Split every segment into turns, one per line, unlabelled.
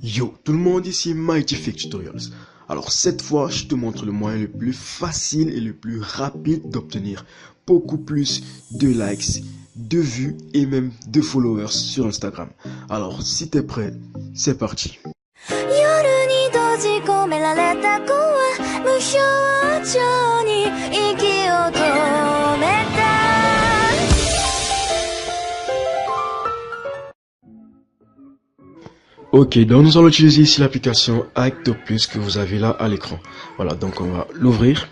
Yo, tout le monde, ici Mighty Fake Tutorials. Alors cette fois, je te montre le moyen le plus facile et le plus rapide d'obtenir beaucoup plus de likes, de vues et même de followers sur Instagram. Alors si t'es prêt, c'est parti. Ok, donc nous allons utiliser ici l'application Octopus que vous avez là à l'écran. Voilà, donc on va l'ouvrir.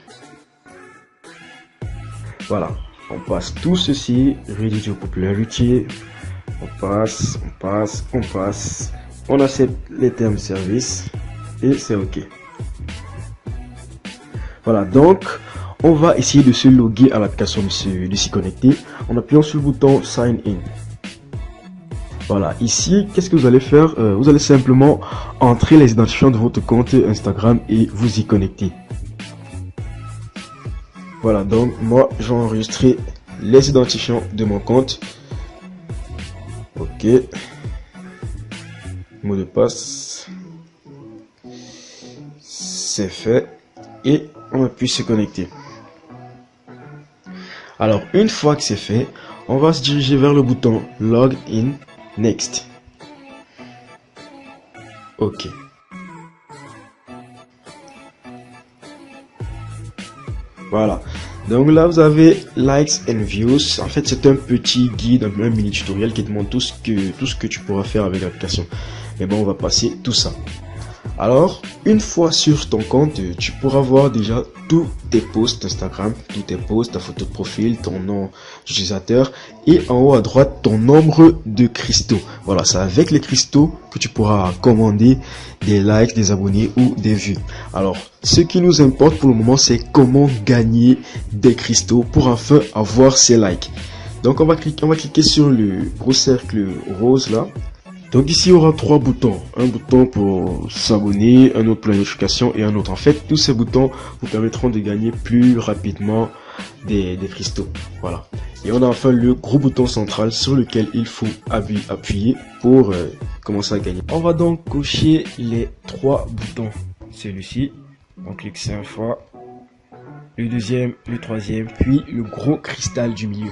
Voilà, on passe tout ceci, Ready to Popularity. On passe. On accepte les termes service et c'est ok. Voilà, donc on va essayer de se loguer à l'application, de s'y connecter en appuyant sur le bouton Sign In. Voilà, ici, qu'est-ce que vous allez faire? Vous allez simplement entrer les identifiants de votre compte Instagram et vous y connecter. Voilà, donc moi, j'ai enregistré les identifiants de mon compte. Ok. Mot de passe. C'est fait. Et on appuie se connecter. Alors, une fois que c'est fait, on va se diriger vers le bouton Login Next. Ok. Voilà. Donc là, vous avez Likes and Views. En fait, c'est un petit guide, un mini tutoriel qui te montre tout ce que tu pourras faire avec l'application. Mais bon, on va passer tout ça. Alors, une fois sur ton compte, tu pourras voir déjà tous tes posts Instagram, tous tes posts, ta photo de profil, ton nom d'utilisateur et en haut à droite, ton nombre de cristaux. Voilà, c'est avec les cristaux que tu pourras commander des likes, des abonnés ou des vues. Alors, ce qui nous importe pour le moment, c'est comment gagner des cristaux pour enfin avoir ces likes. Donc, on va cliquer sur le gros cercle rose là. Donc ici, il y aura trois boutons. Un bouton pour s'abonner, un autre pour la notification et un autre. En fait, tous ces boutons vous permettront de gagner plus rapidement des cristaux. Voilà. Et on a enfin le gros bouton central sur lequel il faut appuyer pour commencer à gagner. On va donc cocher les trois boutons. Celui-ci, on clique 5 fois. Le deuxième, le troisième, puis le gros cristal du milieu.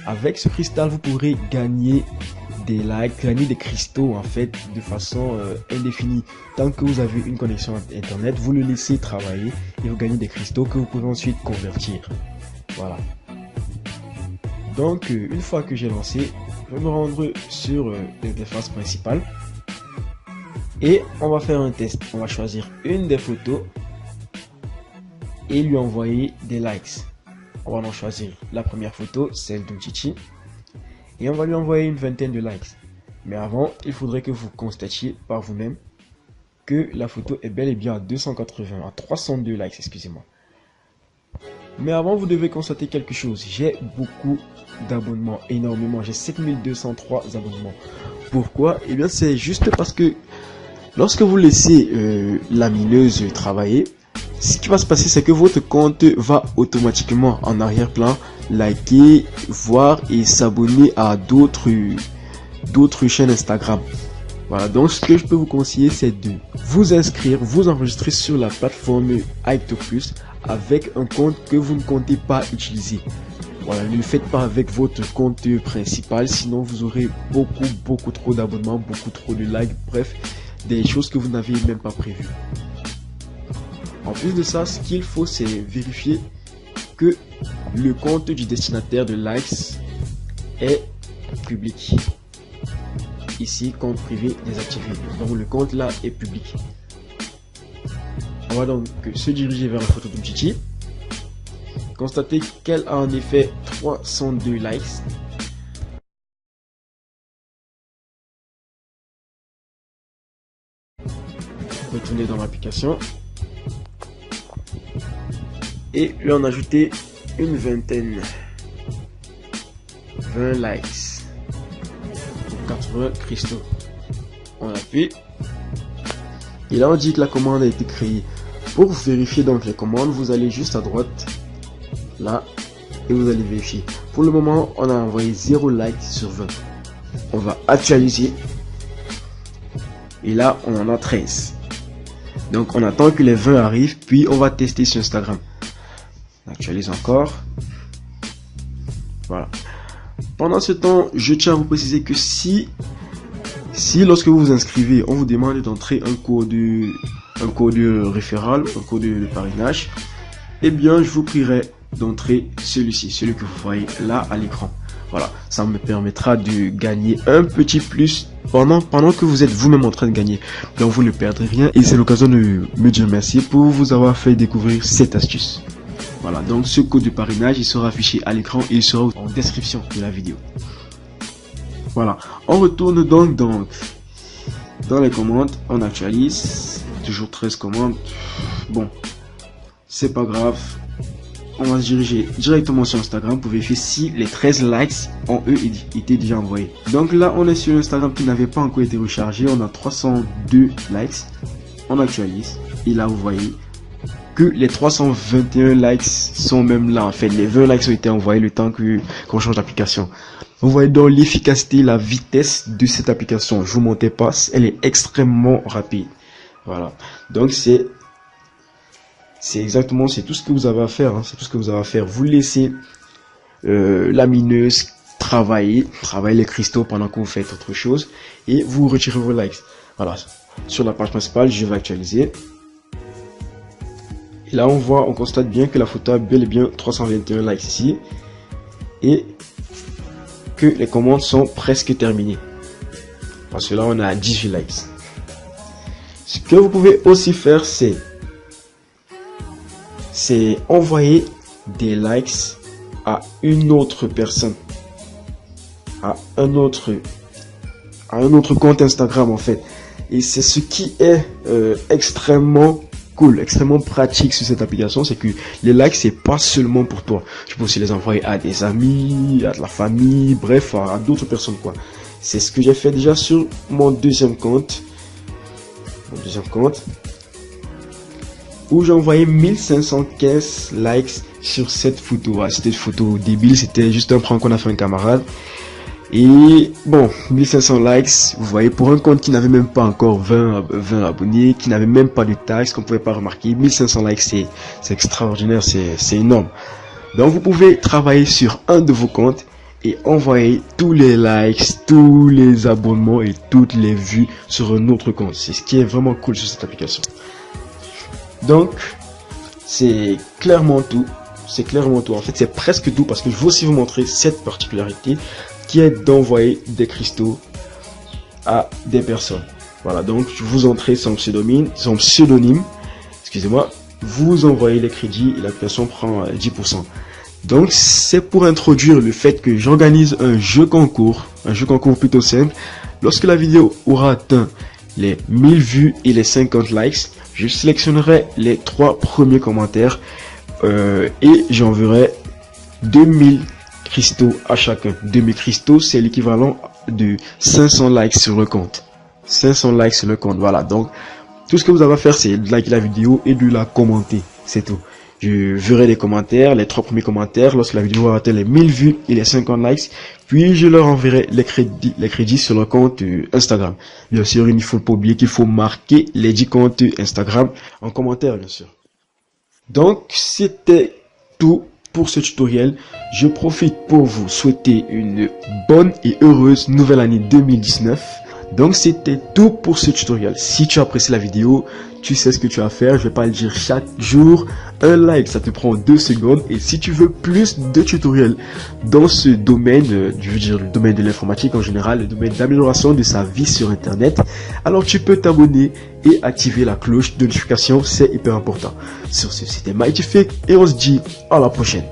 Avec ce cristal, vous pourrez gagner des likes, gagner des cristaux en fait de façon indéfinie. Tant que vous avez une connexion internet, vous le laissez travailler et vous gagnez des cristaux que vous pouvez ensuite convertir. Voilà. Donc une fois que j'ai lancé, je vais me rendre sur l'interface principale et on va faire un test. On va choisir une des photos et lui envoyer des likes. On va en choisir la première photo, celle de Chichi, et on va lui envoyer une vingtaine de likes. Mais avant, il faudrait que vous constatiez par vous-même que la photo est bel et bien à 280, à 302 likes, excusez-moi. Mais avant, vous devez constater quelque chose. J'ai beaucoup d'abonnements, énormément. J'ai 7203 abonnements. Pourquoi? Eh bien, c'est juste parce que lorsque vous laissez la mineuse travailler, ce qui va se passer, c'est que votre compte va automatiquement en arrière-plan liker, voir et s'abonner à d'autres chaînes Instagram. Voilà, donc ce que je peux vous conseiller, c'est de vous inscrire, vous enregistrer sur la plateforme Octopus avec un compte que vous ne comptez pas utiliser. Voilà, ne le faites pas avec votre compte principal, sinon vous aurez beaucoup trop d'abonnements, beaucoup trop de likes, bref, des choses que vous n'avez même pas prévues. En plus de ça, ce qu'il faut, c'est vérifier que le compte du destinataire de likes est public. Ici, compte privé désactivé. Donc le compte là est public. On va donc se diriger vers la photo de Chichi. Constatez qu'elle a en effet 302 likes. Retournez dans l'application. Et lui en ajouter une vingtaine, 20 likes, 80 cristaux. On appuie et là on dit que la commande a été créée. Pour vérifier donc les commandes, vous allez juste à droite là et vous allez vérifier. Pour le moment, on a envoyé 0 like sur 20. On va actualiser Et là, on en a 13. Donc, on attend que les 20 arrivent, puis on va tester sur Instagram. On actualise encore. Voilà. Pendant ce temps, je tiens à vous préciser que si lorsque vous vous inscrivez, on vous demande d'entrer un code référal, un code de parrainage, eh bien, je vous prierai d'entrer celui-ci, celui que vous voyez là à l'écran. Voilà, ça me permettra de gagner un petit plus pendant que vous êtes vous-même en train de gagner. Donc vous ne perdrez rien et c'est l'occasion de me dire merci pour vous avoir fait découvrir cette astuce. Voilà, donc ce code de parrainage, il sera affiché à l'écran et il sera en description de la vidéo. Voilà, on retourne donc dans les commandes, on actualise, toujours 13 commandes. Bon, c'est pas grave. On va se diriger directement sur Instagram pour vérifier si les 13 likes ont eux été déjà envoyés. Donc là, on est sur Instagram qui n'avait pas encore été rechargé. On a 302 likes. On actualise. Et là, vous voyez que les 321 likes sont même là. En fait, les 20 likes ont été envoyés le temps qu'on change d'application. Vous voyez donc l'efficacité, la vitesse de cette application. Je vous montre pas, elle est extrêmement rapide. Voilà. Donc c'est exactement, c'est tout ce que vous avez à faire, hein. C'est tout ce que vous avez à faire. Vous laissez la mineuse travailler les cristaux pendant que vous faites autre chose et vous retirez vos likes. Voilà. Sur la page principale, je vais actualiser. Et là, on constate bien que la photo a bel et bien 321 likes ici et que les commandes sont presque terminées. Parce que là, on a 18 likes. Ce que vous pouvez aussi faire, c'est envoyer des likes à une autre personne, à un autre compte Instagram en fait. Et c'est ce qui est extrêmement cool, extrêmement pratique sur cette application, c'est que les likes c'est pas seulement pour toi. Tu peux aussi les envoyer à des amis, à de la famille, bref, à d'autres personnes quoi. C'est ce que j'ai fait déjà sur mon deuxième compte. Où j'ai envoyé 1515 likes sur cette photo. C'était une photo débile, c'était juste un prank qu'on a fait un camarade. Et bon, 1500 likes, vous voyez, pour un compte qui n'avait même pas encore 20 abonnés, qui n'avait même pas de taxes, qu'on pouvait pas remarquer, 1500 likes, c'est extraordinaire, c'est énorme. Donc vous pouvez travailler sur un de vos comptes et envoyer tous les likes, tous les abonnements et toutes les vues sur un autre compte. C'est ce qui est vraiment cool sur cette application. Donc, c'est clairement tout. C'est clairement tout. En fait, c'est presque tout parce que je veux aussi vous montrer cette particularité qui est d'envoyer des cristaux à des personnes. Voilà, donc vous entrez son pseudonyme, excusez-moi, vous envoyez les crédits et la personne prend 10%. Donc, c'est pour introduire le fait que j'organise un jeu concours plutôt simple. Lorsque la vidéo aura atteint les 1000 vues et les 50 likes, je sélectionnerai les 3 premiers commentaires et j'enverrai 2000 cristaux à chacun. 2000 cristaux, c'est l'équivalent de 500 likes sur le compte. 500 likes sur le compte, voilà. Donc, tout ce que vous avez à faire, c'est de liker la vidéo et de la commenter. C'est tout. Je verrai les commentaires, les 3 premiers commentaires, lorsque la vidéo aura atteint les 1000 vues et les 50 likes, puis je leur enverrai les crédits sur le compte Instagram. Bien sûr, il ne faut pas oublier qu'il faut marquer les 10 comptes Instagram en commentaire, bien sûr. Donc, c'était tout pour ce tutoriel. Je profite pour vous souhaiter une bonne et heureuse nouvelle année 2019. Donc c'était tout pour ce tutoriel. Si tu as apprécié la vidéo, tu sais ce que tu as à faire. Je vais pas le dire chaque jour. Un like, ça te prend 2 secondes. Et si tu veux plus de tutoriels dans ce domaine, je veux dire le domaine de l'informatique en général, le domaine d'amélioration de sa vie sur Internet, alors tu peux t'abonner et activer la cloche de notification. C'est hyper important. Sur ce, c'était MightyFake et on se dit à la prochaine.